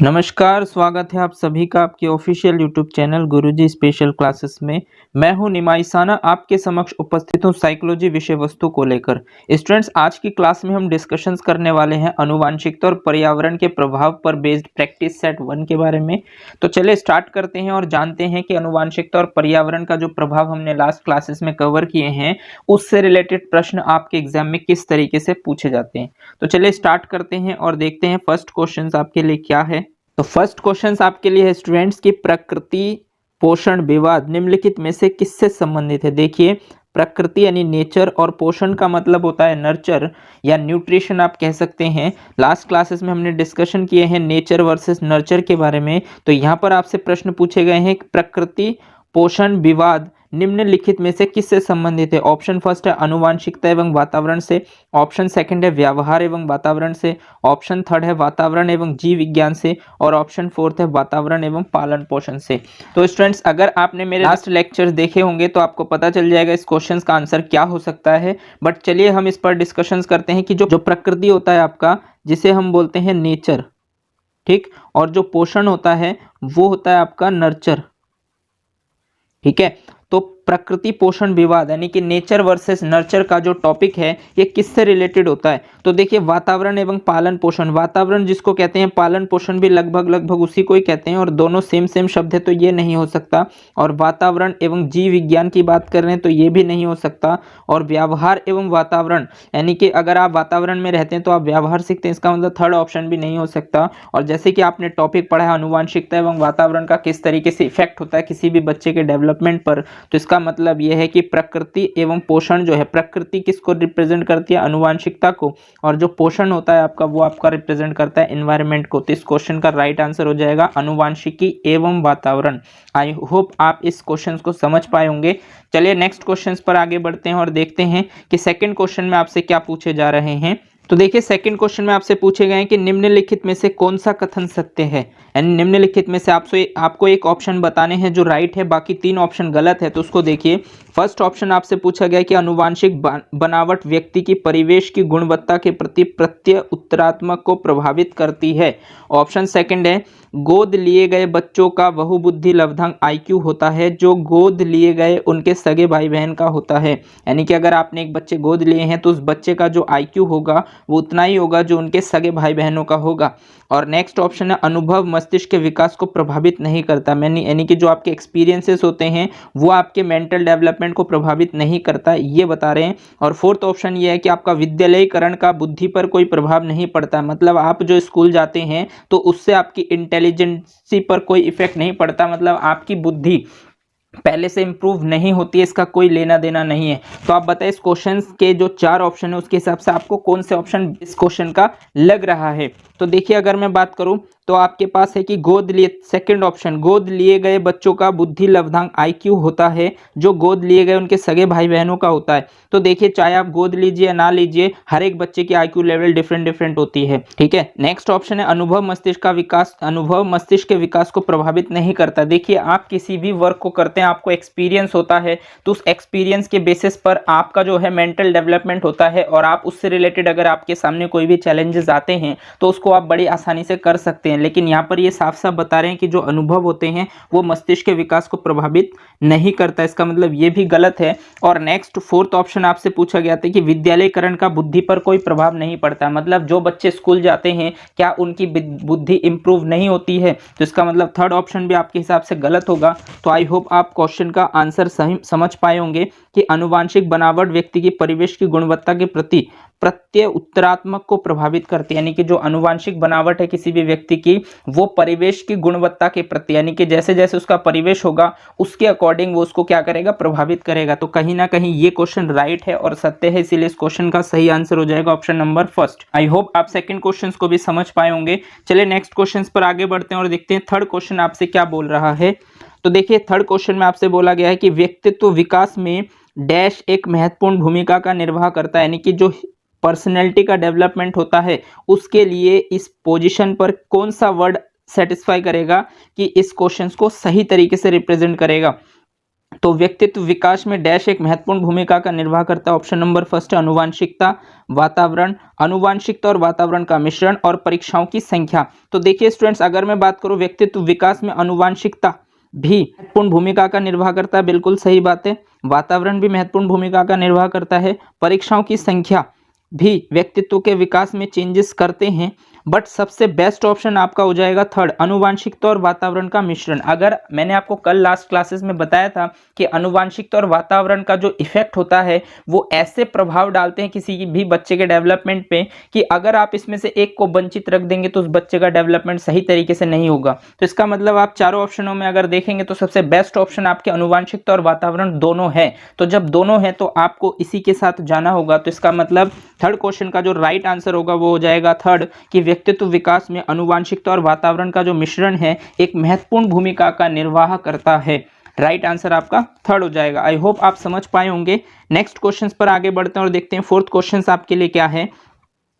नमस्कार, स्वागत है आप सभी का आपके ऑफिशियल यूट्यूब चैनल गुरुजी स्पेशल क्लासेस में। मैं हूं निमाइसाना, आपके समक्ष उपस्थित हूं साइकोलॉजी विषय वस्तु को लेकर। स्टूडेंट्स, आज की क्लास में हम डिस्कशंस करने वाले हैं आनुवांशिकता और पर्यावरण के प्रभाव पर बेस्ड प्रैक्टिस सेट 1 के बारे में। तो चलिए स्टार्ट करते हैं और जानते हैं कि आनुवांशिकता और पर्यावरण का जो प्रभाव हमने लास्ट क्लासेस में कवर किए हैं, उससे रिलेटेड प्रश्न आपके एग्जाम में किस तरीके से पूछे जाते हैं। तो चलिए स्टार्ट करते हैं और देखते हैं फर्स्ट क्वेश्चन आपके लिए क्या है। तो फर्स्ट क्वेश्चन आपके लिए है स्टूडेंट्स की प्रकृति पोषण विवाद निम्नलिखित में से किससे संबंधित है। देखिए, प्रकृति यानी नेचर और पोषण का मतलब होता है नर्चर या न्यूट्रिशन आप कह सकते हैं। लास्ट क्लासेस में हमने डिस्कशन किए हैं नेचर वर्सेस नर्चर के बारे में। तो यहाँ पर आपसे प्रश्न पूछे गए हैं प्रकृति पोषण विवाद निम्नलिखित में से किससे संबंधित है। ऑप्शन फर्स्ट है आनुवांशिकता एवं वातावरण से, ऑप्शन सेकंड है व्यवहार एवं वातावरण से, ऑप्शन थर्ड है वातावरण एवं जीव विज्ञान से और ऑप्शन फोर्थ है वातावरण एवं पालन पोषण से। तो स्टूडेंट्स, अगर आपने मेरे लास्ट लेक्चर्स देखे होंगे तो आपको पता चल जाएगा इस क्वेश्चन का आंसर क्या हो सकता है। बट चलिए हम इस पर डिस्कशन करते हैं कि जो प्रकृति होता है आपका, जिसे हम बोलते हैं नेचर, ठीक, और जो पोषण होता है वो होता है आपका नर्चर, ठीक है। तो प्रकृति पोषण विवाद यानी कि नेचर वर्सेस नर्चर का जो टॉपिक है ये किससे रिलेटेड होता है। तो देखिए, वातावरण एवं पालन पोषण, वातावरण जिसको कहते हैं, पालन पोषण भी लगभग उसी को ही कहते हैं और दोनों सेम शब्द है, तो ये नहीं हो सकता। और वातावरण एवं जीव विज्ञान की बात कर रहे हैं तो ये भी नहीं हो सकता। और व्यवहार एवं वातावरण यानी कि अगर आप वातावरण में रहते हैं तो आप व्यवहार सीखते हैं, इसका मतलब थर्ड ऑप्शन भी नहीं हो सकता। और जैसे कि आपने टॉपिक पढ़ा है आनुवांशिकता एवं वातावरण का किस तरीके से इफेक्ट होता है किसी भी बच्चे के डेवलपमेंट पर, तो इसका मतलब यह है कि प्रकृति एवं पोषण जो है, प्रकृति किसको रिप्रेजेंट करती है, आनुवांशिकता को, और जो पोषण होता है आपका वो आपका रिप्रेजेंट करता है एनवायरनमेंट को। तो इस क्वेश्चन का राइट आंसर हो जाएगा आनुवांशिकी एवं वातावरण। आई होप आप इस क्वेश्चन को समझ पाए होंगे। चलिए नेक्स्ट क्वेश्चन पर आगे बढ़ते हैं और देखते हैं कि सेकंड क्वेश्चन में आपसे क्या पूछे जा रहे हैं। तो देखिए, सेकंड क्वेश्चन में आपसे पूछे गए हैं कि निम्नलिखित में से कौन सा कथन सत्य है। यानी निम्नलिखित में से आपको एक ऑप्शन बताने हैं जो राइट है, बाकी 3 ऑप्शन गलत है। तो उसको देखिए, फर्स्ट ऑप्शन आपसे पूछा गया कि आनुवांशिक बनावट व्यक्ति की परिवेश की गुणवत्ता के प्रति प्रत्यय उत्तरात्मक को प्रभावित करती है। ऑप्शन सेकंड है गोद लिए गए बच्चों का बहुबुद्धि लब्धांक IQ होता है जो गोद लिए गए उनके सगे भाई बहन का होता है। यानी कि अगर आपने एक बच्चे गोद लिए हैं तो उस बच्चे का जो IQ होगा वो उतना ही होगा जो उनके सगे भाई बहनों का होगा। और नेक्स्ट ऑप्शन है अनुभव मस्तिष्क के विकास को प्रभावित नहीं करता, यानी कि जो आपके एक्सपीरियंसेस होते हैं वो आपके मेंटल डेवलपमेंट को प्रभावित नहीं करता, ये बता रहे हैं। और फोर्थ ऑप्शन ये है कि आपका विद्यालयीकरण का बुद्धि पर कोई प्रभाव नहीं पड़ता, मतलब आप जो स्कूल जाते हैं तो उससे आपकी इंटेलिजेंसी पर कोई इफेक्ट नहीं पड़ता, मतलब आपकी बुद्धि पहले से इंप्रूव नहीं होती है, इसका कोई लेना देना नहीं है। तो आप बताइए इस क्वेश्चन के जो 4 ऑप्शन है उसके हिसाब से आपको कौन से ऑप्शन इस क्वेश्चन का लग रहा है। तो देखिए, अगर मैं बात करूं तो आपके पास है कि गोद लिए, सेकंड ऑप्शन, गोद लिए गए बच्चों का बुद्धि लब्धांक IQ होता है जो गोद लिए गए उनके सगे भाई बहनों का होता है। तो देखिए, चाहे आप गोद लीजिए या ना लीजिए, हर एक बच्चे की IQ लेवल डिफरेंट होती है, ठीक है। नेक्स्ट ऑप्शन है अनुभव मस्तिष्क के विकास को प्रभावित नहीं करता। देखिए, आप किसी भी वर्क को करते हैं, आपको एक्सपीरियंस होता है, तो उस एक्सपीरियंस के बेसिस पर आपका जो है मेंटल डेवलपमेंट होता है और आप उससे रिलेटेड अगर आपके सामने कोई भी चैलेंजेस आते हैं तो उसको आप बड़ी आसानी से कर सकते हैं। लेकिन यहाँ पर ये साफ साफ बता रहे हैं कि जो अनुभव होते हैं वो मस्तिष्क के विकास को प्रभावित नहीं करता, इसका मतलब ये भी गलत है। और नेक्स्ट फोर्थ ऑप्शन आपसे पूछा गया था कि विद्यालयीकरण का बुद्धि पर कोई प्रभाव नहीं पड़ता, मतलब जो बच्चे स्कूल जाते हैं क्या उनकी बुद्धि इंप्रूव नहीं होती है, तो इसका मतलब थर्ड ऑप्शन भी आपके हिसाब से गलत होगा। तो आई होप आप क्वेश्चन का आंसर सही समझ पाए होंगे कि आनुवांशिक बनावट व्यक्ति की परिवेश की गुणवत्ता के प्रति प्रत्यय उत्तरात्मक को प्रभावित करती है। यानी कि जो आनुवांशिक बनावट है किसी भी व्यक्ति की वो परिवेश की गुणवत्ता के प्रति, यानी कि जैसे जैसे उसका परिवेश होगा उसके अकॉर्डिंग वो उसको क्या करेगा, प्रभावित करेगा। तो कहीं ना कहीं ये क्वेश्चन राइट है और सत्य है, इसीलिए इस क्वेश्चन का सही आंसर हो जाएगा option number first. I hope आप सेकंड क्वेश्चन को भी समझ पाए होंगे। चलिए नेक्स्ट क्वेश्चन पर आगे बढ़ते हैं और देखते हैं थर्ड क्वेश्चन आपसे क्या बोल रहा है। तो देखिए, थर्ड क्वेश्चन में आपसे बोला गया है कि व्यक्तित्व विकास में डैश एक महत्वपूर्ण भूमिका का निर्वाह करता है। यानी कि जो पर्सनैलिटी का डेवलपमेंट होता है उसके लिए इस पोजीशन पर कौन सा वर्ड सेटिस्फाई करेगा कि इस क्वेश्चन को सही तरीके से रिप्रेजेंट करेगा। तो व्यक्तित्व विकास में डैश एक महत्वपूर्ण भूमिका का निर्वाह करता है। ऑप्शन नंबर फर्स्ट है अनुवांशिकता, वातावरण, अनुवांशिकता और वातावरण का मिश्रण और परीक्षाओं की संख्या। तो देखिए स्टूडेंट्स, अगर मैं बात करूं व्यक्तित्व विकास में अनुवांशिकता भी महत्वपूर्ण भूमिका का निर्वाह करता है, बिल्कुल सही बात है। वातावरण भी महत्वपूर्ण भूमिका का निर्वाह करता है। परीक्षाओं की संख्या भी व्यक्तित्व के विकास में चेंजेस करते हैं, बट सबसे बेस्ट ऑप्शन आपका हो जाएगा थर्ड, अनुवांशिकता और वातावरण का मिश्रण। अगर मैंने आपको कल लास्ट क्लासेस में बताया था कि अनुवांशिकता और वातावरण का जो इफेक्ट होता है वो ऐसे प्रभाव डालते हैं किसी भी बच्चे के डेवलपमेंट पे कि अगर आप इसमें से एक को वंचित रख देंगे तो उस बच्चे का डेवलपमेंट सही तरीके से नहीं होगा। तो इसका मतलब आप चारों ऑप्शनों में अगर देखेंगे तो सबसे बेस्ट ऑप्शन आपके अनुवांशिकता और वातावरण दोनों है। तो जब दोनों है तो आपको इसी के साथ जाना होगा। तो इसका मतलब थर्ड क्वेश्चन का जो राइट आंसर होगा वो हो जाएगा थर्ड, कि व्यक्तित्व विकास में अनुवांशिकता और वातावरण का जो मिश्रण है एक महत्वपूर्ण भूमिका का निर्वाह करता है। राइट आंसर आपका थर्ड हो जाएगा। आई होप आप समझ पाए होंगे। नेक्स्ट क्वेश्चन पर आगे बढ़ते हैं और देखते हैं फोर्थ क्वेश्चन आपके लिए क्या है।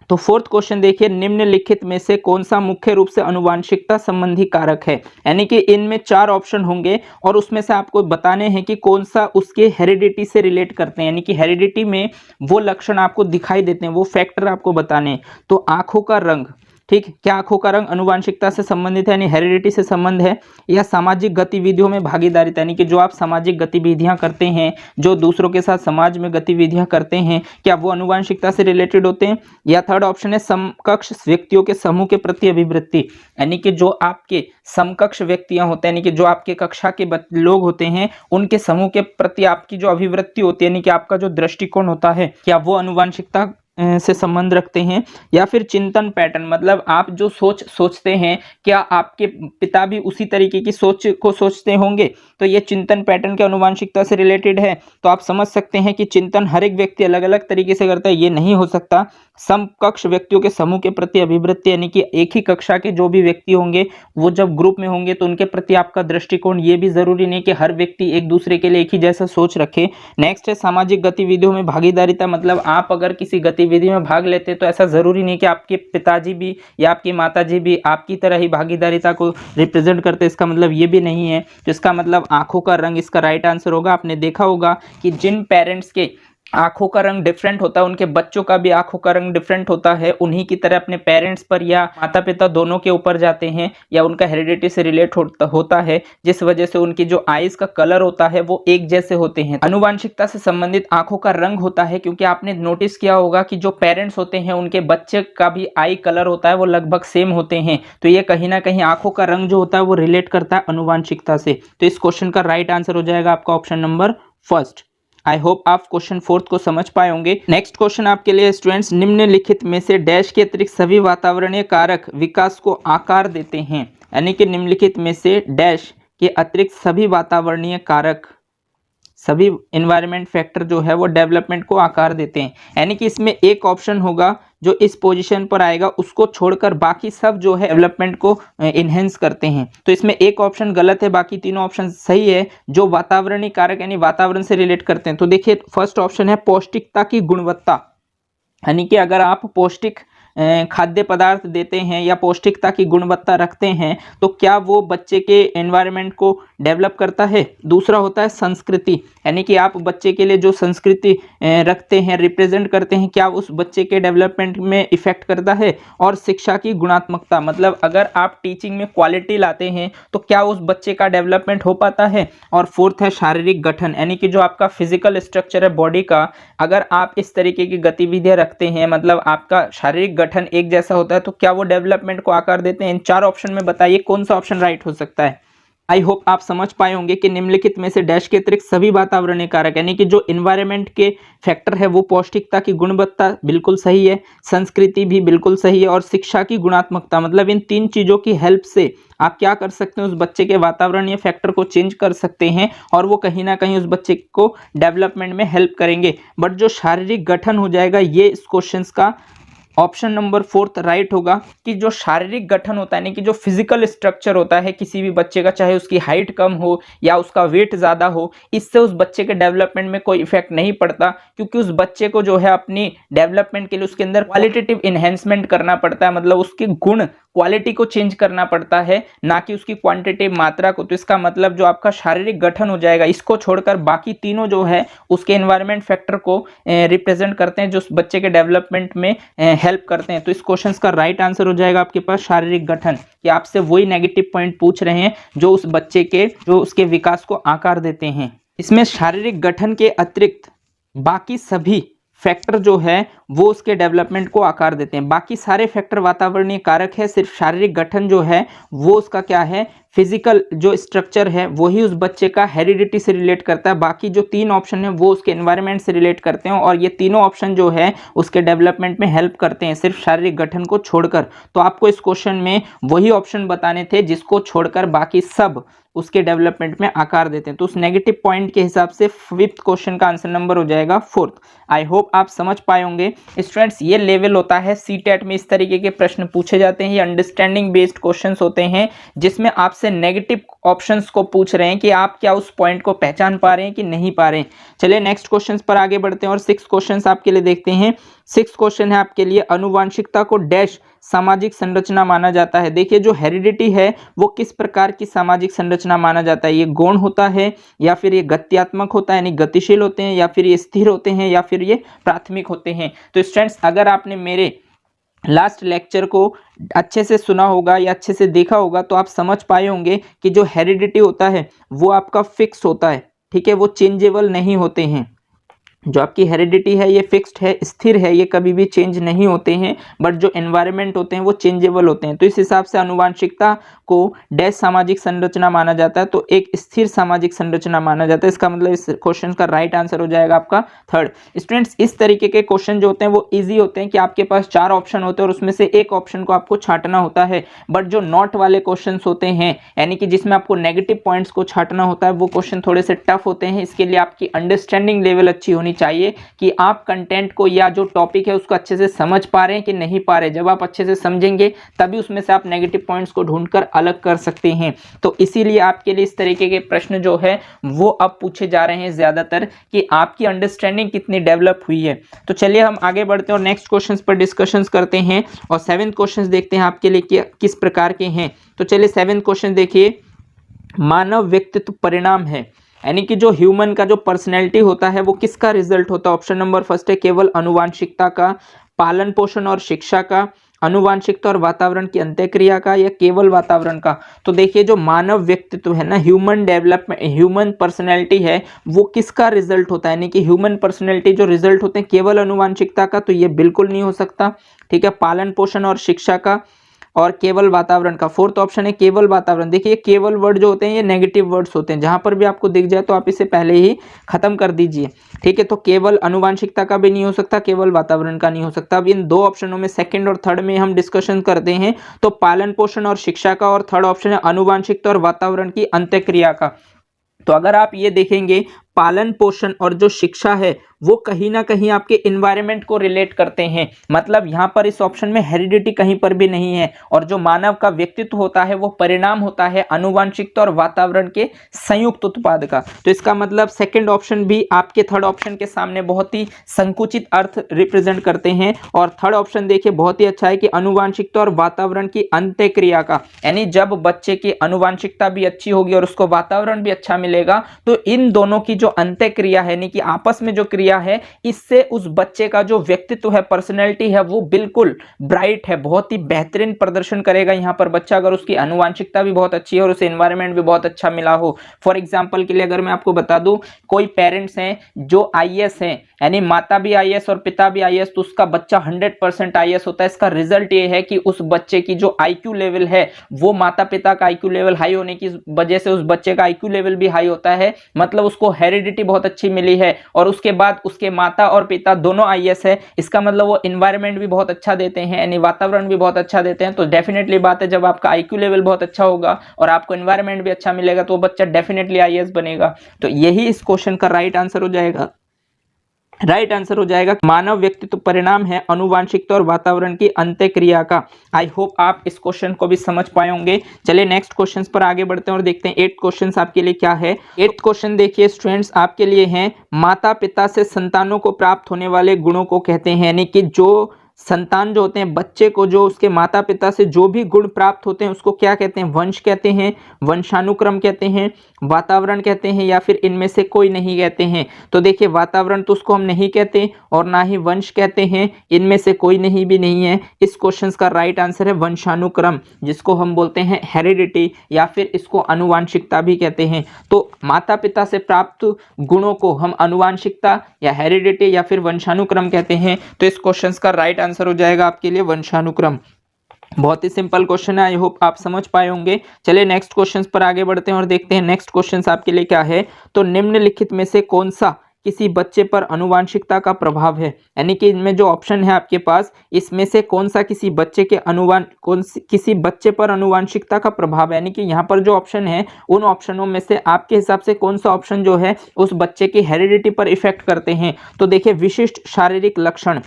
तो फोर्थ क्वेश्चन देखिए, निम्नलिखित में से कौन सा मुख्य रूप से अनुवांशिकता संबंधी कारक है। यानी कि इनमें चार ऑप्शन होंगे और उसमें से आपको बताने हैं कि कौन सा उसके हेरिडिटी से रिलेट करते हैं, यानी कि हेरिडिटी में वो लक्षण आपको दिखाई देते हैं, वो फैक्टर आपको बताने हैं। तो आंखों का रंग, ठीक, क्या आंखों का रंग अनुवांशिकता से संबंधित है, यानी हेरिडिटी से संबंध है, या सामाजिक गतिविधियों में भागीदारिता, यानी कि जो आप सामाजिक गतिविधियां करते हैं, जो दूसरों के साथ समाज में गतिविधियां करते हैं, क्या वो अनुवांशिकता से रिलेटेड होते हैं। या थर्ड ऑप्शन है समकक्ष व्यक्तियों के समूह के प्रति अभिवृत्ति, यानी कि जो आपके समकक्ष व्यक्तियां होते हैं, यानी कि जो आपके कक्षा के लोग होते हैं उनके समूह के प्रति आपकी जो अभिवृत्ति होती है, यानी कि आपका जो दृष्टिकोण होता है, क्या वो अनुवांशिकता से संबंध रखते हैं। या फिर चिंतन पैटर्न, मतलब आप जो सोचते हैं क्या आपके पिता भी उसी तरीके की सोच को सोचते होंगे, तो ये चिंतन पैटर्न के अनुवांशिकता से रिलेटेड है। तो आप समझ सकते हैं कि चिंतन हर एक व्यक्ति अलग अलग तरीके से करता है, ये नहीं हो सकता। समकक्ष व्यक्तियों के समूह के प्रति अभिवृत्ति, यानी कि एक ही कक्षा के जो भी व्यक्ति होंगे वो जब ग्रुप में होंगे तो उनके प्रति आपका दृष्टिकोण, ये भी जरूरी नहीं कि हर व्यक्ति एक दूसरे के लिए एक ही जैसा सोच रखे। नेक्स्ट है सामाजिक गतिविधियों में भागीदारिता, मतलब आप अगर किसी गतिविधि में भाग लेते तो ऐसा जरूरी नहीं कि आपके पिताजी भी या आपकी माताजी भी आपकी तरह ही भागीदारिता को रिप्रेजेंट करते, इसका मतलब ये भी नहीं है। तो इसका मतलब आंखों का रंग इसका राइट आंसर होगा। आपने देखा होगा कि जिन पेरेंट्स के आंखों का रंग डिफरेंट होता है उनके बच्चों का भी आंखों का रंग डिफरेंट होता है, उन्हीं की तरह अपने पेरेंट्स पर या माता पिता दोनों के ऊपर जाते हैं, या उनका हेरिडिटी से रिलेट होता है, जिस वजह से उनकी जो आईज का कलर होता है वो एक जैसे होते हैं। अनुवांशिकता से संबंधित आंखों का रंग होता है क्योंकि आपने नोटिस किया होगा कि जो पेरेंट्स होते हैं उनके बच्चे का भी आई कलर होता है वो लगभग सेम होते हैं। तो ये कहीं ना कहीं आंखों का रंग जो होता है वो रिलेट करता है अनुवांशिकता से। तो इस क्वेश्चन का राइट आंसर हो जाएगा आपका option number first. I hope आप क्वेश्चन फोर्थ को समझ पाए होंगे। नेक्स्ट क्वेश्चन आपके लिए स्टूडेंट्स, निम्नलिखित में से डैश के अतिरिक्त सभी वातावरणीय कारक विकास को आकार देते हैं, यानी कि निम्नलिखित में से डैश के अतिरिक्त सभी वातावरणीय कारक, सभी एनवायरनमेंट फैक्टर जो है वो डेवलपमेंट को आकार देते हैं। यानी कि इसमें एक ऑप्शन होगा जो इस पोजीशन पर आएगा, उसको छोड़कर बाकी सब जो है डेवलपमेंट को इनहेंस करते हैं। तो इसमें एक ऑप्शन गलत है, बाकी तीनों ऑप्शन सही है जो वातावरणीय कारक यानी वातावरण से रिलेट करते हैं। तो देखिए फर्स्ट ऑप्शन है पौष्टिकता की गुणवत्ता, यानी कि अगर आप पौष्टिक खाद्य पदार्थ देते हैं या पौष्टिकता की गुणवत्ता रखते हैं तो क्या वो बच्चे के एनवायरनमेंट को डेवलप करता है। दूसरा होता है संस्कृति, यानी कि आप बच्चे के लिए जो संस्कृति रखते हैं, रिप्रेजेंट करते हैं, क्या उस बच्चे के डेवलपमेंट में इफेक्ट करता है। और शिक्षा की गुणात्मकता, मतलब अगर आप टीचिंग में क्वालिटी लाते हैं तो क्या उस बच्चे का डेवलपमेंट हो पाता है। और फोर्थ है शारीरिक गठन, यानी कि जो आपका फिजिकल स्ट्रक्चर है बॉडी का, अगर आप इस तरीके की गतिविधियां रखते हैं, मतलब आपका शारीरिक गठन एक जैसा होता है, तो क्या वो डेवलपमेंट को आकार देते हैं। इन चार ऑप्शन में बताइए कौन सा ऑप्शन राइट हो सकता है। आई होप आप समझ पाए होंगे कि निम्नलिखित में से डैश के अतिरिक्त सभी वातावरणीय कारक, यानी कि जो इन्वायरमेंट के फैक्टर है वो पौष्टिकता की गुणवत्ता बिल्कुल सही है, संस्कृति भी बिल्कुल सही है, और शिक्षा की गुणात्मकता, मतलब इन तीन चीजों की हेल्प से आप क्या कर सकते हैं, उस बच्चे के वातावरणीय फैक्टर को चेंज कर सकते हैं और वो कहीं ना कहीं उस बच्चे को डेवलपमेंट में हेल्प करेंगे। बट जो शारीरिक गठन हो जाएगा ये इस क्वेश्चन का ऑप्शन नंबर फोर्थ राइट होगा, कि जो शारीरिक गठन होता है, यानी कि जो फिजिकल स्ट्रक्चर होता है किसी भी बच्चे का, चाहे उसकी हाइट कम हो या उसका वेट ज़्यादा हो, इससे उस बच्चे के डेवलपमेंट में कोई इफेक्ट नहीं पड़ता, क्योंकि उस बच्चे को जो है अपनी डेवलपमेंट के लिए उसके अंदर क्वालिटेटिव इन्हेंसमेंट करना पड़ता है, मतलब उसके गुण क्वालिटी को चेंज करना पड़ता है, ना कि उसकी क्वांटिटी मात्रा को। तो इसका मतलब जो आपका शारीरिक गठन हो जाएगा, इसको छोड़कर बाकी तीनों जो है उसके एनवायरमेंट फैक्टर को रिप्रेजेंट करते हैं, जो बच्चे के डेवलपमेंट में हेल्प करते हैं। तो इस क्वेश्चन का राइट आंसर हो जाएगा आपके पास शारीरिक गठन, कि आपसे वही नेगेटिव पॉइंट पूछ रहे हैं जो उस बच्चे के जो उसके विकास को आकार देते हैं। इसमें शारीरिक गठन के अतिरिक्त बाकी सभी फैक्टर जो है वो उसके डेवलपमेंट को आकार देते हैं। बाकी सारे फैक्टर वातावरणीय कारक है, सिर्फ शारीरिक गठन जो है वो उसका क्या है, फिजिकल जो स्ट्रक्चर है वही उस बच्चे का हेरिडिटी से रिलेट करता है। बाकी जो तीन ऑप्शन है वो उसके एनवायरनमेंट से रिलेट करते हैं, और ये तीनों ऑप्शन जो है उसके डेवलपमेंट में हेल्प करते हैं, सिर्फ शारीरिक गठन को छोड़कर। तो आपको इस क्वेश्चन में वही ऑप्शन बताने थे जिसको छोड़कर बाकी सब उसके डेवलपमेंट में आकार देते हैं। तो उस नेगेटिव पॉइंट के हिसाब से फिफ्थ क्वेश्चन का आंसर नंबर हो जाएगा फोर्थ। आई होप आप समझ पाए होंगे स्टूडेंट्स। ये लेवल होता है सीटेट में, इस तरीके के प्रश्न पूछे जाते हैं। ये अंडरस्टैंडिंग बेस्ड क्वेश्चंस होते हैं जिसमें आपसे नेगेटिव ऑप्शंस को पूछ रहे हैं कि आप क्या उस पॉइंट को पहचान पा रहे हैं कि नहीं पा रहे हैं। चलिए नेक्स्ट क्वेश्चन पर आगे बढ़ते हैं और सिक्स क्वेश्चन आपके लिए देखते हैं। सिक्स क्वेश्चन है आपके लिए, अनुवांशिकता को डैश सामाजिक संरचना माना जाता है। देखिए जो हेरिडिटी है वो किस प्रकार की सामाजिक संरचना माना जाता है, ये गौण होता है या फिर ये गत्यात्मक होता है यानी गतिशील होते हैं, या फिर ये स्थिर होते हैं, या फिर ये प्राथमिक होते हैं। तो स्टूडेंट्स अगर आपने मेरे लास्ट लेक्चर को अच्छे से सुना होगा या अच्छे से देखा होगा तो आप समझ पाए होंगे कि जो हेरिडिटी होता है वो आपका फिक्स होता है, ठीक है, वो चेंजेबल नहीं होते हैं। जो आपकी हेरिडिटी है ये फिक्स्ड है, स्थिर है, ये कभी भी चेंज नहीं होते हैं। बट जो एनवायरनमेंट होते हैं वो चेंजेबल होते हैं। तो इस हिसाब से अनुवांशिकता को डैश सामाजिक संरचना माना जाता है, तो एक स्थिर सामाजिक संरचना माना जाता है। इसका मतलब इस क्वेश्चन का राइट आंसर हो जाएगा आपका थर्ड। स्टूडेंट्स इस तरीके के क्वेश्चन जो होते हैं वो ईजी होते हैं कि आपके पास चार ऑप्शन होते हैं और उसमें से एक ऑप्शन को आपको छांटना होता है। बट जो नॉट वाले क्वेश्चन होते हैं यानी कि जिसमें आपको नेगेटिव पॉइंट्स को छांटना होता है वो क्वेश्चन थोड़े से टफ होते हैं। इसके लिए आपकी अंडरस्टैंडिंग लेवल अच्छी होनी चाहिए कि आप कंटेंट को या जो टॉपिक है उसको अच्छे से समझ पा रहे हैं कि नहीं पा रहे। जब आप अच्छे से समझेंगे तभी उसमें से आप नेगेटिव पॉइंट्स को ढूंढकर अलग कर सकते हैं। तो इसीलिए आपके लिए इस तरीके के प्रश्न जो है वो अब पूछे जा रहे हैं ज्यादातर कि आपकी अंडरस्टैंडिंग कितनी डेवलप हुई है। तो चलिए हम आगे बढ़ते हैं और नेक्स्ट क्वेश्चन पर डिस्कशन करते हैं और सेवेंथ क्वेश्चन देखते हैं आपके लिए कि किस प्रकार के हैं। तो चलिए सेवेंथ क्वेश्चन देखिए, मानव व्यक्तित्व परिणाम है, यानी कि जो ह्यूमन का जो पर्सनैलिटी होता है वो किसका रिजल्ट होता है। ऑप्शन नंबर फर्स्ट है केवल अनुवांशिकता का, पालन पोषण और शिक्षा का, अनुवांशिकता और वातावरण की अंत्यक्रिया का, या केवल वातावरण का। तो देखिए जो मानव व्यक्तित्व है ना, ह्यूमन डेवलपमेंट, ह्यूमन पर्सनैलिटी है वो किसका रिजल्ट होता है, यानी कि ह्यूमन पर्सनैलिटी जो रिजल्ट होते हैं केवल अनुवांशिकता का, तो ये बिल्कुल नहीं हो सकता, ठीक है। पालन पोषण और शिक्षा का और केवल वातावरण का। फोर्थ ऑप्शन है केवल वातावरण। देखिए केवल वर्ड जो होते हैं ये नेगेटिव वर्ड्स होते हैं, जहां पर भी आपको दिख जाए तो आप इसे पहले ही खत्म कर दीजिए, ठीक है। तो केवल अनुवांशिकता का भी नहीं हो सकता, केवल वातावरण का नहीं हो सकता। अब इन दो ऑप्शनों में सेकंड और थर्ड में हम डिस्कशन करते हैं। तो पालन पोषण और शिक्षा का, और थर्ड ऑप्शन है अनुवांशिकता और वातावरण की अंत्यक्रिया का। तो अगर आप ये देखेंगे पालन पोषण और जो शिक्षा है वो कहीं ना कहीं आपके इन्वायरमेंट को रिलेट करते हैं, मतलब यहाँ पर इस ऑप्शन में हेरिडिटी कहीं पर भी नहीं है। और जो मानव का व्यक्तित्व होता है वो परिणाम होता है अनुवांशिकता और वातावरण के संयुक्त उत्पाद का। तो इसका मतलब सेकंड ऑप्शन भी आपके थर्ड ऑप्शन के सामने बहुत ही संकुचित अर्थ रिप्रेजेंट करते हैं। और थर्ड ऑप्शन देखिए बहुत ही अच्छा है कि अनुवांशिकता और वातावरण की अंत्यक्रिया का, यानी जब बच्चे की अनुवांशिकता भी अच्छी होगी और उसको वातावरण भी अच्छा मिलेगा तो इन दोनों की जो अंत्यक्रिया है यानी कि आपस में जो क्रिया है इससे उस बच्चे का जो व्यक्तित्व है, पर्सनैलिटी है, वो बिल्कुल ब्राइट है, बहुत ही बेहतरीन प्रदर्शन करेगा यहाँ पर बच्चा, अगर उसकी अनुवांशिकता भी बहुत अच्छी है और उसे एनवायरनमेंट भी बहुत अच्छा मिला हो। फॉर एग्जांपल के लिए अगर मैं आपको बता दूं, कोई पेरेंट्स हैं जो आईएएस हैं, यानी माता भी आईएएस और पिता भी आईएएस, तो उसका बच्चा 100% आईएएस होता है। इसका रिजल्ट ये है कि उस बच्चे की जो आईक्यू लेवल है वो माता पिता का आईक्यू लेवल हाई होने की वजह से उस बच्चे का आईक्यू लेवल भी हाई होता है, मतलब उसको हेरिडिटी बहुत अच्छी मिली है और उसके बाद उसके माता और पिता दोनों आईएएस है। इसका मतलब वो एनवायरनमेंट भी बहुत अच्छा देते हैं, यानी वातावरण भी बहुत अच्छा देते हैं। तो डेफिनेटली बात है जब आपका आईक्यू लेवल बहुत अच्छा होगा और आपको एनवायरनमेंट भी अच्छा मिलेगा तो वो बच्चा डेफिनेटली आईएएस बनेगा। तो यही इस क्वेश्चन का राइट आंसर हो जाएगा। राइट आंसर हो जाएगा मानव व्यक्तित्व परिणाम है अनुवांशिकता और वातावरण की अंत्यक्रिया का। आई होप आप इस क्वेश्चन को भी समझ पाए होंगे। चलिए नेक्स्ट क्वेश्चन पर आगे बढ़ते हैं और देखते हैं 8th क्वेश्चन आपके लिए क्या है। 8th क्वेश्चन देखिए स्टूडेंट्स आपके लिए है, माता पिता से संतानों को प्राप्त होने वाले गुणों को कहते हैं, यानी कि जो संतान जो होते हैं, बच्चे को जो उसके माता पिता से जो भी गुण प्राप्त होते हैं उसको क्या कहते हैं? वंश कहते हैं, वंशानुक्रम कहते हैं, वातावरण कहते हैं, या फिर इनमें से कोई नहीं कहते हैं। तो देखिए वातावरण तो उसको हम नहीं कहते और ना ही वंश कहते हैं, इनमें से कोई नहीं भी नहीं है। इस क्वेश्चन का राइट आंसर है वंशानुक्रम, जिसको हम बोलते हैं हेरिडिटी या फिर इसको आनुवांशिकता भी कहते हैं। तो माता पिता से प्राप्त गुणों को हम आनुवांशिकता या हेरिडिटी या फिर वंशानुक्रम कहते हैं। तो इस क्वेश्चन का राइट आंसर हो जाएगा आपके लिए वंशानुक्रम। बहुत ही सिंपल क्वेश्चन है, आई होप आप समझ पाए होंगे। चलिए नेक्स्ट क्वेश्चन पर आगे बढ़ते हैं और देखते हैं नेक्स्ट क्वेश्चन आपके लिए क्या है। तो निम्नलिखित में से कौन सा किसी बच्चे पर आनुवांशिकता का प्रभाव है? यानी कि इनमें जो ऑप्शन है आपके पास, इसमें से कौन सा किसी बच्चे के किसी बच्चे पर आनुवांशिकता का प्रभाव है? यानी कि यहाँ पर जो ऑप्शन है उन ऑप्शनों में से आपके हिसाब से कौन सा ऑप्शन जो है उस बच्चे की हेरिडिटी पर इफेक्ट करते हैं? तो देखिए विशिष्ट शारीरिक लक्षण,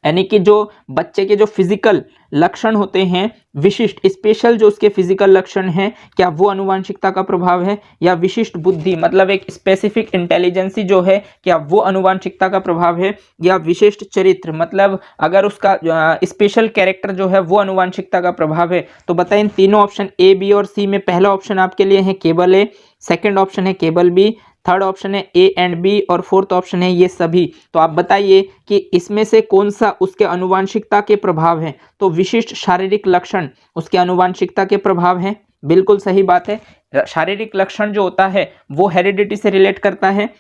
यानी कि जो बच्चे के जो फिजिकल लक्षण होते हैं, विशिष्ट स्पेशल जो उसके फिजिकल लक्षण हैं, क्या वो आनुवांशिकता का प्रभाव है? या विशिष्ट बुद्धि मतलब एक स्पेसिफिक इंटेलिजेंसी जो है, क्या वो आनुवांशिकता का प्रभाव है? या विशिष्ट चरित्र मतलब अगर उसका स्पेशल कैरेक्टर जो है वो आनुवांशिकता का प्रभाव है? तो बताएं तीनों ऑप्शन ए, बी और सी में पहला ऑप्शन आपके लिए है केवल ए, सेकेंड ऑप्शन है केवल बी, थर्ड ऑप्शन है ए एंड बी और फोर्थ ऑप्शन है ये सभी। तो आप बताइए कि इसमें से कौन सा उसके आनुवांशिकता के प्रभाव है? तो विशिष्ट शारीरिक लक्षण उसके आनुवांशिकता के प्रभाव है, बिल्कुल सही बात है। शारीरिक लक्षण जो होता है वो हेरिडिटी से रिलेट करता है।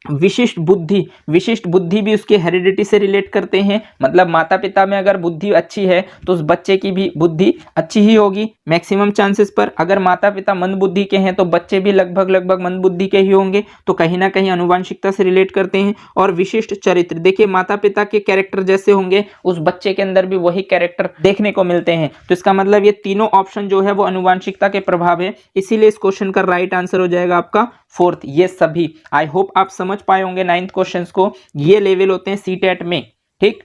विशिष्ट बुद्धि भी उसके हेरिडिटी से रिलेट करते हैं, मतलब माता पिता में अगर बुद्धि अच्छी है तो उस बच्चे की भी बुद्धि अच्छी ही होगी मैक्सिमम चांसेस पर। अगर माता पिता मंद बुद्धि के हैं तो बच्चे भी लगभग मंद बुद्धि के ही होंगे, तो कहीं ना कहीं आनुवांशिकता से रिलेट करते हैं। और विशिष्ट चरित्र, देखिए माता पिता के कैरेक्टर जैसे होंगे उस बच्चे के अंदर भी वही कैरेक्टर देखने को मिलते हैं। तो इसका मतलब ये तीनों ऑप्शन जो है वो आनुवांशिकता के प्रभाव है, इसीलिए इस क्वेश्चन का राइट आंसर हो जाएगा आपका फोर्थ, ये सभी। आई होप आप समझ पाए होंगे नाइन्थ क्वेश्चंस को, ये लेवल होते हैं सीटेट में। ठीक,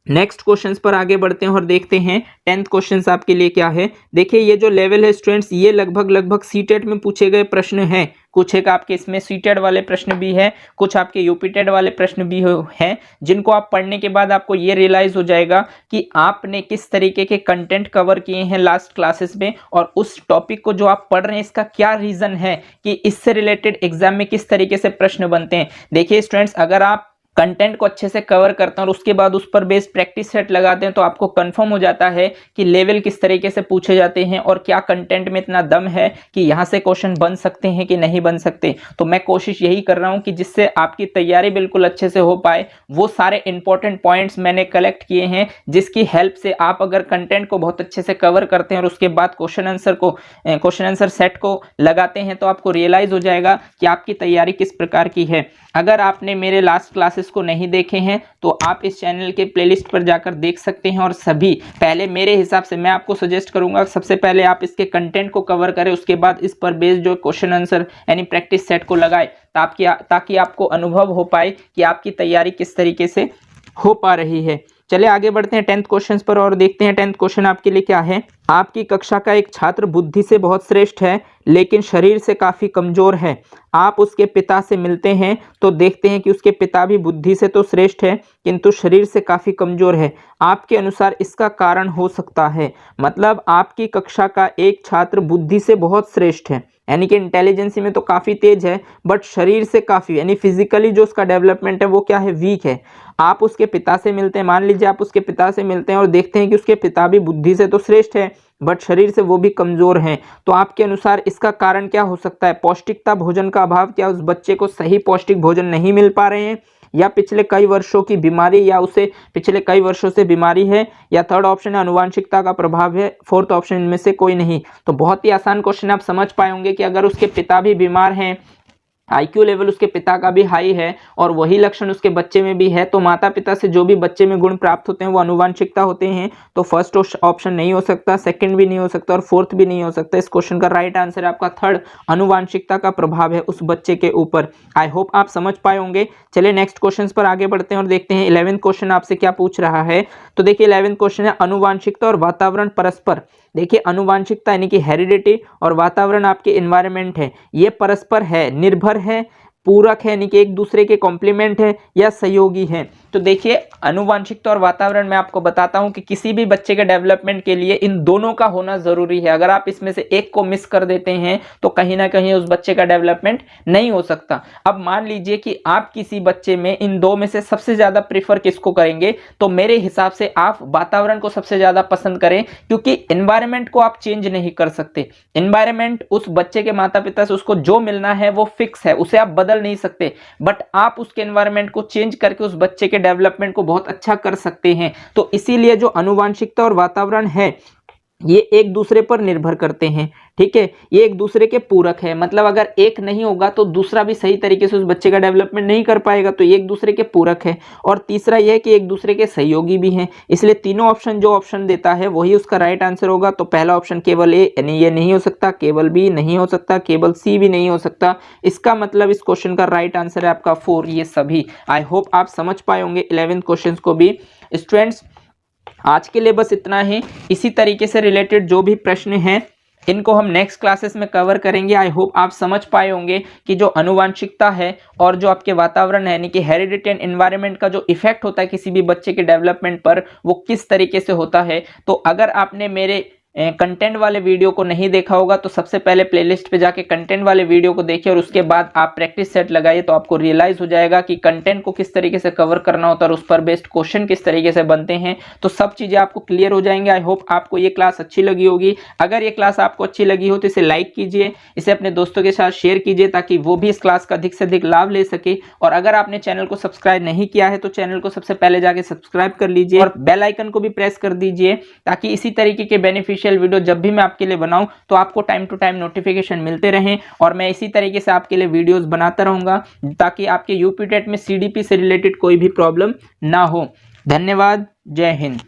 नेक्स्ट क्वेश्चंस पर आगे बढ़ते हैं और देखते हैं 10th क्वेश्चंस आपके लिए क्या है। देखिए ये जो लेवल है स्टूडेंट्स, ये लगभग सीटेट में पूछे गए प्रश्न हैं। कुछ एक आपके इसमें सीटेट वाले प्रश्न भी है, कुछ आपके यूपीटेट वाले प्रश्न भी हैं, जिनको आप पढ़ने के बाद आपको ये रियलाइज हो जाएगा कि आपने किस तरीके के कंटेंट कवर किए हैं लास्ट क्लासेस में, और उस टॉपिक को जो आप पढ़ रहे हैं इसका क्या रीजन है कि इससे रिलेटेड एग्जाम में किस तरीके से प्रश्न बनते हैं। देखिए स्टूडेंट्स, अगर आप कंटेंट को अच्छे से कवर करते हैं और उसके बाद उस पर बेस्ड प्रैक्टिस सेट लगाते हैं तो आपको कंफर्म हो जाता है कि लेवल किस तरीके से पूछे जाते हैं और क्या कंटेंट में इतना दम है कि यहाँ से क्वेश्चन बन सकते हैं कि नहीं बन सकते। तो मैं कोशिश यही कर रहा हूँ कि जिससे आपकी तैयारी बिल्कुल अच्छे से हो पाए, वो सारे इंपॉर्टेंट पॉइंट्स मैंने कलेक्ट किए हैं, जिसकी हेल्प से आप अगर कंटेंट को बहुत अच्छे से कवर करते हैं और उसके बाद क्वेश्चन आंसर सेट को लगाते हैं तो आपको रियलाइज हो जाएगा कि आपकी तैयारी किस प्रकार की है। अगर आपने मेरे लास्ट क्लासेस को नहीं देखे हैं तो आप इस चैनल के प्लेलिस्ट पर जाकर देख सकते हैं, और सभी पहले मेरे हिसाब से मैं आपको सजेस्ट करूंगा सबसे पहले आप इसके कंटेंट को कवर करें, उसके बाद इस पर बेस्ड जो क्वेश्चन आंसर यानी प्रैक्टिस सेट को लगाए, ताकि आपको अनुभव हो पाए कि आपकी तैयारी किस तरीके से हो पा रही है। चलिए आगे बढ़ते हैं 10th क्वेश्चन पर और देखते हैं 10th क्वेश्चन आपके लिए क्या है। आपकी कक्षा का एक छात्र बुद्धि से बहुत श्रेष्ठ है लेकिन शरीर से काफी कमजोर है। आप उसके पिता से मिलते हैं तो देखते हैं कि उसके पिता भी बुद्धि से तो श्रेष्ठ है किंतु शरीर से काफी कमजोर है। आपके अनुसार इसका कारण हो सकता है? मतलब आपकी कक्षा का एक छात्र बुद्धि से बहुत श्रेष्ठ है, यानी कि इंटेलिजेंसी में तो काफी तेज है, बट शरीर से काफी यानी फिजिकली जो उसका डेवलपमेंट है वो क्या है, वीक है। आप उसके पिता से मिलते हैं, मान लीजिए आप उसके पिता से मिलते हैं और देखते हैं कि उसके पिता भी बुद्धि से तो श्रेष्ठ है बट शरीर से वो भी कमजोर हैं। तो आपके अनुसार इसका कारण क्या हो सकता है? पौष्टिकता भोजन का अभाव, क्या उस बच्चे को सही पौष्टिक भोजन नहीं मिल पा रहे हैं, या पिछले कई वर्षों की बीमारी, या उसे पिछले कई वर्षों से बीमारी है, या थर्ड ऑप्शन है आनुवांशिकता का प्रभाव है, फोर्थ ऑप्शन इनमें से कोई नहीं। तो बहुत ही आसान क्वेश्चन आप समझ पाए होंगे कि अगर उसके पिता भी बीमार हैं, आईक्यू लेवल उसके पिता का भी हाई है और वही लक्षण उसके बच्चे में भी है, तो माता पिता से जो भी बच्चे में गुण प्राप्त होते हैं वो आनुवांशिकता होते हैं। तो फर्स्ट ऑप्शन नहीं हो सकता, सेकंड भी नहीं हो सकता और फोर्थ भी नहीं हो सकता। इस क्वेश्चन का राइट आंसर आपका थर्ड, आनुवांशिकता का प्रभाव है उस बच्चे के ऊपर। आई होप आप समझ पाए होंगे। चलिए नेक्स्ट क्वेश्चन पर आगे बढ़ते हैं और देखते हैं 11th क्वेश्चन आपसे क्या पूछ रहा है। तो देखिए 11th क्वेश्चन है आनुवांशिकता और वातावरण परस्पर, देखिए आनुवांशिकता यानी कि हेरिडिटी और वातावरण आपके एनवायरनमेंट है, ये परस्पर है, निर्भर है, पूरक है यानी कि एक दूसरे के कॉम्प्लीमेंट है, या सहयोगी है। तो देखिए आनुवांशिकता और वातावरण मैं आपको बताता हूं कि किसी भी बच्चे के डेवलपमेंट के लिए इन दोनों का होना जरूरी है। अगर आप इसमें से एक को मिस कर देते हैं तो कहीं ना कहीं उस बच्चे का डेवलपमेंट नहीं हो सकता। अब मान लीजिए कि आप किसी बच्चे में इन दो में से सबसे ज्यादा प्रीफर किसको करेंगे, तो मेरे हिसाब से आप वातावरण को सबसे ज्यादा पसंद करें, क्योंकि एनवायरनमेंट को आप चेंज नहीं कर सकते। एनवायरनमेंट उस बच्चे के माता पिता से उसको जो मिलना है वो फिक्स है, उसे आप बदल नहीं सकते, बट आप उसके एनवायरनमेंट को चेंज करके उस बच्चे के डेवलपमेंट को बहुत अच्छा कर सकते हैं। तो इसीलिए जो आनुवांशिकता और वातावरण है ये एक दूसरे पर निर्भर करते हैं, ठीक है, ये एक दूसरे के पूरक है। मतलब अगर एक नहीं होगा तो दूसरा भी सही तरीके से उस बच्चे का डेवलपमेंट नहीं कर पाएगा, तो ये एक दूसरे के पूरक है। और तीसरा यह है कि एक दूसरे के सहयोगी भी हैं, इसलिए तीनों ऑप्शन जो ऑप्शन देता है वही उसका राइट आंसर होगा। तो पहला ऑप्शन केवल ए यानी ये नहीं हो सकता, केवल बी नहीं हो सकता, केवल सी भी नहीं हो सकता। इसका मतलब इस क्वेश्चन का राइट आंसर है आपका 4, ये सभी। आई होप आप समझ पाए होंगे 11th क्वेश्चन को भी। स्टूडेंट्स आज के लिए बस इतना ही। इसी तरीके से रिलेटेड जो भी प्रश्न हैं इनको हम नेक्स्ट क्लासेस में कवर करेंगे। आई होप आप समझ पाए होंगे कि जो आनुवांशिकता है और जो आपके वातावरण है यानी कि हेरिडिटी एंड एनवायरनमेंट का जो इफेक्ट होता है किसी भी बच्चे के डेवलपमेंट पर, वो किस तरीके से होता है। तो अगर आपने मेरे कंटेंट वाले वीडियो को नहीं देखा होगा तो सबसे पहले प्लेलिस्ट पे जाके कंटेंट वाले वीडियो को देखिए और उसके बाद आप प्रैक्टिस सेट लगाइए, तो आपको रियलाइज हो जाएगा कि कंटेंट को किस तरीके से कवर करना होता है और उस पर बेस्ड क्वेश्चन किस तरीके से बनते हैं। तो सब चीजें आपको क्लियर हो जाएंगे। आई होप आपको ये क्लास अच्छी लगी होगी। अगर ये क्लास आपको अच्छी लगी हो तो इसे लाइक कीजिए, इसे अपने दोस्तों के साथ शेयर कीजिए ताकि वो भी इस क्लास का अधिक से अधिक लाभ ले सके। और अगर आपने चैनल को सब्सक्राइब नहीं किया है तो चैनल को सबसे पहले जाके सब्सक्राइब कर लीजिए और बेल आइकन को भी प्रेस कर दीजिए, ताकि इसी तरीके के बेनिफिशियल वीडियो जब भी मैं आपके लिए बनाऊं तो आपको टाइम टू टाइम नोटिफिकेशन मिलते रहें। और मैं इसी तरीके से आपके लिए वीडियोस बनाता रहूंगा ताकि आपके यूपी टेट में सीडीपी से रिलेटेड कोई भी प्रॉब्लम ना हो। धन्यवाद। जय हिंद।